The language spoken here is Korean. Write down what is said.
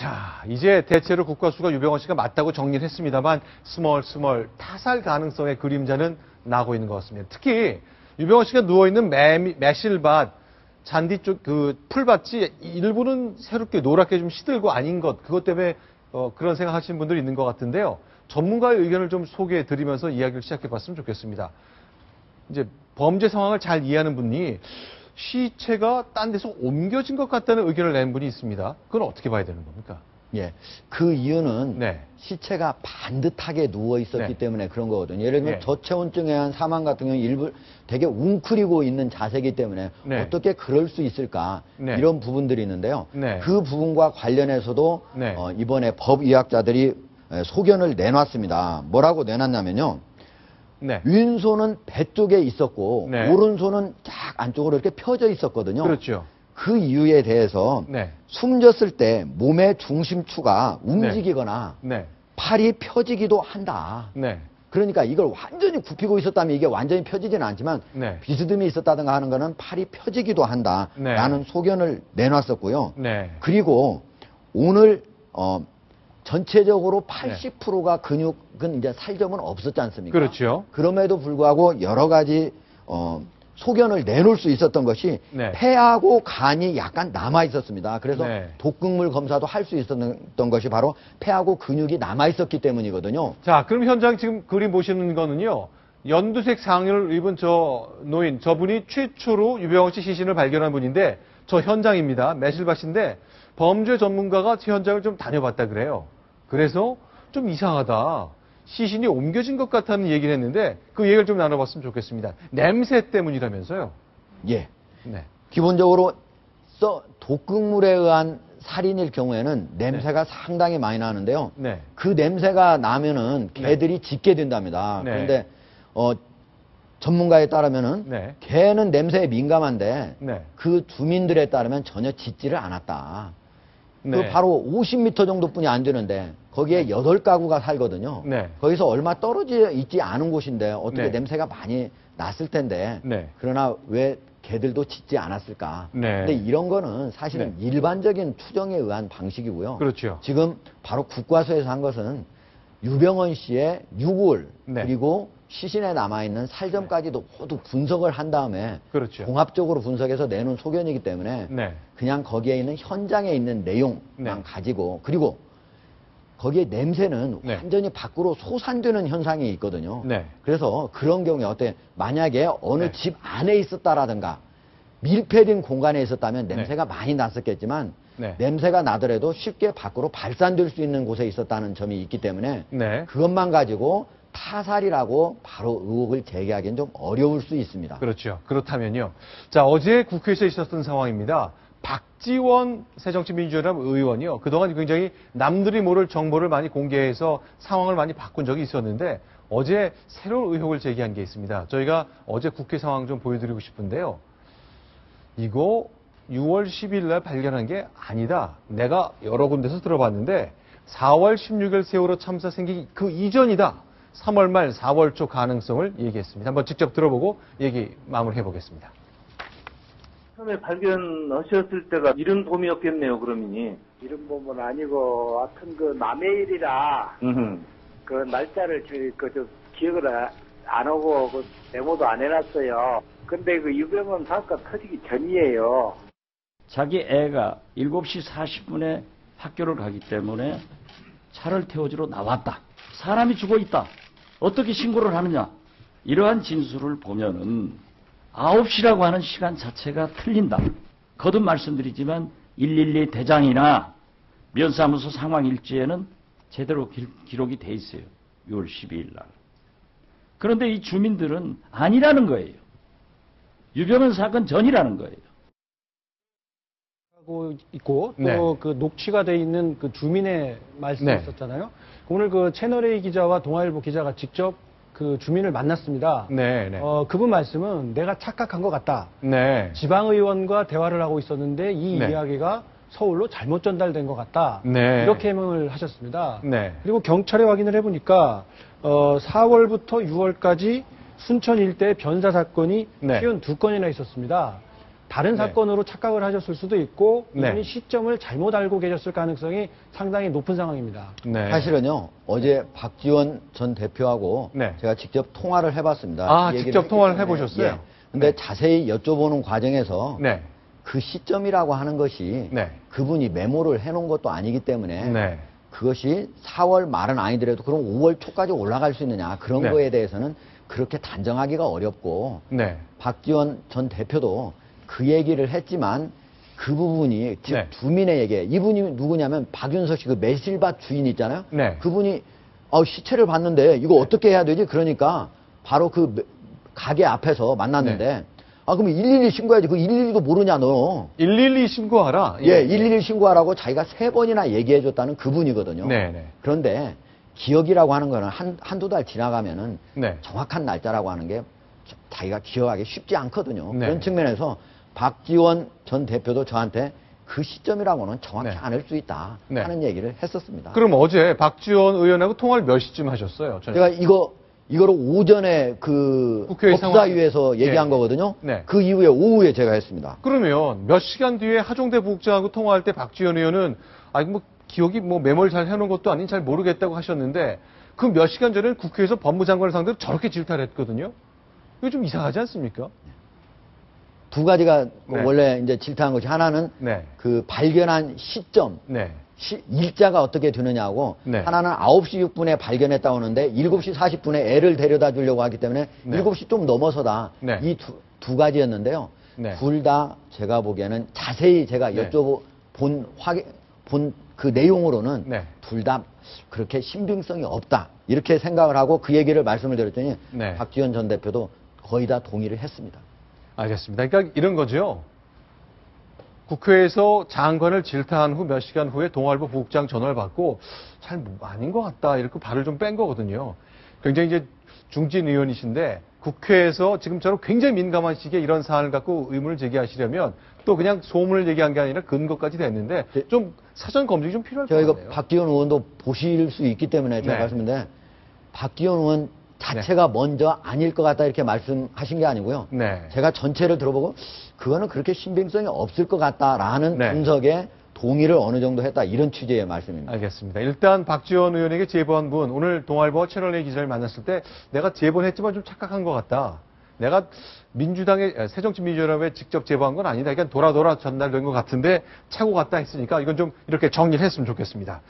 자, 이제 대체로 국가수가 유병헌 씨가 맞다고 정리를 했습니다만 스멀스멀 타살 가능성의 그림자는 나고 있는 것 같습니다. 특히 유병헌 씨가 누워있는 매실밭, 잔디 쪽 그 풀밭이 일부는 새롭게 노랗게 좀 시들고 아닌 것, 그것 때문에 그런 생각하시는 분들이 있는 것 같은데요. 전문가의 의견을 좀 소개해 드리면서 이야기를 시작해 봤으면 좋겠습니다. 이제 범죄 상황을 잘 이해하는 분이 시체가 딴 데서 옮겨진 것 같다는 의견을 낸 분이 있습니다. 그건 어떻게 봐야 되는 겁니까? 예. 그 이유는 네. 시체가 반듯하게 누워 있었기 네. 때문에 그런 거거든요. 예를 들면 네. 네. 저체온증에 의한 사망 같은 경우는 일부 되게 웅크리고 있는 자세이기 때문에 네. 어떻게 그럴 수 있을까 네. 이런 부분들이 있는데요. 네. 그 부분과 관련해서도 네. 이번에 법의학자들이 소견을 내놨습니다. 뭐라고 내놨냐면요. 네. 왼손은 배 쪽에 있었고 네. 오른손은 쫙 안쪽으로 이렇게 펴져 있었거든요. 그렇죠. 그 이유에 대해서 네. 숨졌을 때 몸의 중심추가 움직이거나 네. 팔이 펴지기도 한다. 네. 그러니까 이걸 완전히 굽히고 있었다면 이게 완전히 펴지지는 않지만 네. 비스듬히 있었다든가 하는 거는 팔이 펴지기도 한다라는 네. 소견을 내놨었고요. 네. 그리고 오늘 전체적으로 80%가 근육은 이제 살점은 없었지 않습니까? 그렇죠. 그럼에도 불구하고 여러 가지 소견을 내놓을 수 있었던 것이 네. 폐하고 간이 약간 남아 있었습니다. 그래서 네. 독극물 검사도 할 수 있었던 것이 바로 폐하고 근육이 남아 있었기 때문이거든요. 자, 그럼 현장 지금 그림 보시는 거는요. 연두색 상의를 입은 저분이 최초로 유병헌 씨 시신을 발견한 분인데 저 현장입니다. 매실밭인데 범죄 전문가가 현장을 좀 다녀봤다 그래요. 그래서 좀 이상하다. 시신이 옮겨진 것 같다는 얘기를 했는데 그 얘기를 좀 나눠봤으면 좋겠습니다. 냄새 때문이라면서요? 예. 네. 기본적으로 독극물에 의한 살인일 경우에는 냄새가 상당히 많이 나는데요. 네. 그 냄새가 나면은 개들이 짖게 된답니다. 네. 그런데 전문가에 따르면은 네. 개는 냄새에 민감한데 네. 그 주민들에 따르면 전혀 짖지를 않았다. 네. 그 바로 50m 정도뿐이 안 되는데 거기에 8가구가 살거든요. 네. 거기서 얼마 떨어져 있지 않은 곳인데 어떻게 네. 냄새가 많이 났을 텐데 네. 그러나 왜 개들도 짖지 않았을까? 네. 근데 이런 거는 사실은 일반적인 추정에 의한 방식이고요. 그렇죠. 지금 바로 국과수에서 한 것은 유병헌 씨의 유골 네. 그리고 시신에 남아있는 살점까지도 모두 분석을 한 다음에 그렇죠. 종합적으로 분석해서 내놓은 소견이기 때문에 네. 그냥 거기에 있는 현장에 있는 내용만 네. 가지고 그리고 거기에 냄새는 네. 완전히 밖으로 솟아되는 현상이 있거든요. 네. 그래서 그런 경우에 만약에 어느 네. 집 안에 있었다라든가 밀폐된 공간에 있었다면 냄새가 많이 났었겠지만 네. 냄새가 나더라도 쉽게 밖으로 발산될 수 있는 곳에 있었다는 점이 있기 때문에 네. 그것만 가지고 타살이라고 바로 의혹을 제기하기는 좀 어려울 수 있습니다. 그렇죠. 그렇다면요. 자, 어제 국회에서 있었던 상황입니다. 박지원 새정치민주연합 의원이요. 그동안 굉장히 남들이 모를 정보를 많이 공개해서 상황을 많이 바꾼 적이 있었는데 어제 새로운 의혹을 제기한 게 있습니다. 저희가 어제 국회 상황 좀 보여드리고 싶은데요. 이거 6월 10일 날 발견한 게 아니다. 내가 여러 군데서 들어봤는데 4월 16일 세월호 참사 생기기 그 이전이다. 3월 말 4월 초 가능성을 얘기했습니다. 한번 직접 들어보고 얘기 마무리해 보겠습니다. 처음에 발견하셨을 때가 이른 봄이었겠네요, 그러면이. 이른 봄은 아니고, 하여튼 그 남의 일이라, 그 날짜를 기억을 안 하고, 그 메모도 안 해놨어요. 근데 그 유병헌 사건 터지기 전이에요. 자기 애가 7시 40분에 학교를 가기 때문에 차를 태워주러 나왔다. 사람이 죽어 있다. 어떻게 신고를 하느냐. 이러한 진술을 보면은 9시라고 하는 시간 자체가 틀린다. 거듭 말씀드리지만 112 대장이나 면사무소 상황일지에는 제대로 기록이 돼 있어요. 6월 12일 날. 그런데 이 주민들은 아니라는 거예요. 유병헌 사건 전이라는 거예요. 하고 있고 네. 또 그 녹취가 돼 있는 그 주민의 말씀이 네. 있었잖아요. 오늘 그 채널A 기자와 동아일보 기자가 직접 그 주민을 만났습니다. 네, 네. 그분 말씀은 내가 착각한 것 같다. 네. 지방의원과 대화를 하고 있었는데 이 네. 이야기가 서울로 잘못 전달된 것 같다. 네. 이렇게 해명을 하셨습니다. 네. 그리고 경찰에 확인을 해보니까 4월부터 6월까지 순천 일대 변사 사건이 네. 52건이나 있었습니다. 다른 네. 사건으로 착각을 하셨을 수도 있고 네. 이분이 시점을 잘못 알고 계셨을 가능성이 상당히 높은 상황입니다. 네. 사실은요, 어제 박지원 전 대표하고 네. 제가 직접 통화를 해봤습니다. 아, 이 얘기를 직접 했기 통화를 때문에. 해보셨어요? 예. 근데 네. 자세히 여쭤보는 과정에서 네. 그 시점이라고 하는 것이 네. 그분이 메모를 해놓은 것도 아니기 때문에 네. 그것이 4월 말은 아니더라도 그럼 5월 초까지 올라갈 수 있느냐 그런 네. 거에 대해서는 그렇게 단정하기가 어렵고 네. 박지원 전 대표도 그 얘기를 했지만 그 부분이 즉 네. 주민의 얘기 이분이 누구냐면 박윤석 씨 그 매실밭 주인 있잖아요. 네. 그분이 시체를 봤는데 이거 어떻게 해야 되지? 그러니까 바로 그 가게 앞에서 만났는데 네. 그럼 112 신고해야지. 그 112도 모르냐 너. 112 신고하라. 예, 112 신고하라고 자기가 3번이나 얘기해줬다는 그분이거든요. 네, 네. 그런데 기억이라고 하는 거는 한두 달 지나가면은 네. 정확한 날짜라고 하는 게 자기가 기억하기 쉽지 않거든요. 네. 그런 측면에서 박지원 전 대표도 저한테 그 시점이라고는 정확히 네. 않을 수 있다 네. 하는 얘기를 했었습니다. 그럼 어제 박지원 의원하고 통화를 몇 시쯤 하셨어요? 저녁? 제가 이거를 오전에 그 국회의 법사위에서 상황- 얘기한 예. 거거든요. 네. 그 이후에 오후에 제가 했습니다. 그러면 몇 시간 뒤에 하종대 부국장하고 통화할 때 박지원 의원은 기억이 메모를 잘 해놓은 것도 아닌 잘 모르겠다고 하셨는데 그 몇 시간 전에는 국회에서 법무장관을 상대로 저렇게 질타를 했거든요. 이거 좀 이상하지 않습니까? 두 가지가 네. 원래 이제 질타한 것이 하나는 네. 그 발견한 시점, 네. 일자가 어떻게 되느냐고 네. 하나는 9시 6분에 발견했다고 하는데 7시 40분에 애를 데려다 주려고 하기 때문에 네. 7시 좀 넘어서다. 네. 이 두 가지였는데요. 네. 둘 다 제가 보기에는 자세히 제가 네. 본 그 내용으로는 네. 둘 다 그렇게 신빙성이 없다. 이렇게 생각을 하고 그 얘기를 말씀을 드렸더니 네. 박지원 전 대표도 거의 다 동의를 했습니다. 알겠습니다. 그러니까 이런 거죠. 국회에서 장관을 질타한 후 몇 시간 후에 동아일보 부국장 전화를 받고 잘 아닌 것 같다 이렇게 발을 좀 뺀 거거든요. 굉장히 이제 중진 의원이신데 국회에서 지금처럼 굉장히 민감한 시기에 이런 사안을 갖고 의문을 제기하시려면 또 그냥 소문을 얘기한 게 아니라 근거까지 됐는데 좀 사전 검증이 좀 필요할 것 제가 이거 같네요. 박지원 의원도 보실 수 있기 때문에 제가 네. 말씀드렸는데 박지원 의원 자체가 먼저 아닐 것 같다 이렇게 말씀하신 게 아니고요. 네. 제가 전체를 들어보고 그거는 그렇게 신빙성이 없을 것 같다라는 네. 분석에 동의를 어느 정도 했다 이런 취지의 말씀입니다. 알겠습니다. 일단 박지원 의원에게 제보한 분 오늘 동아일보 채널A 기자를 만났을 때 내가 제보는 했지만 좀 착각한 것 같다. 내가 민주당의 새정치민주연합에 직접 제보한 건 아니다. 그러니까 돌아 전달된 것 같은데 착오 같다 했으니까 이건 좀 이렇게 정리를 했으면 좋겠습니다.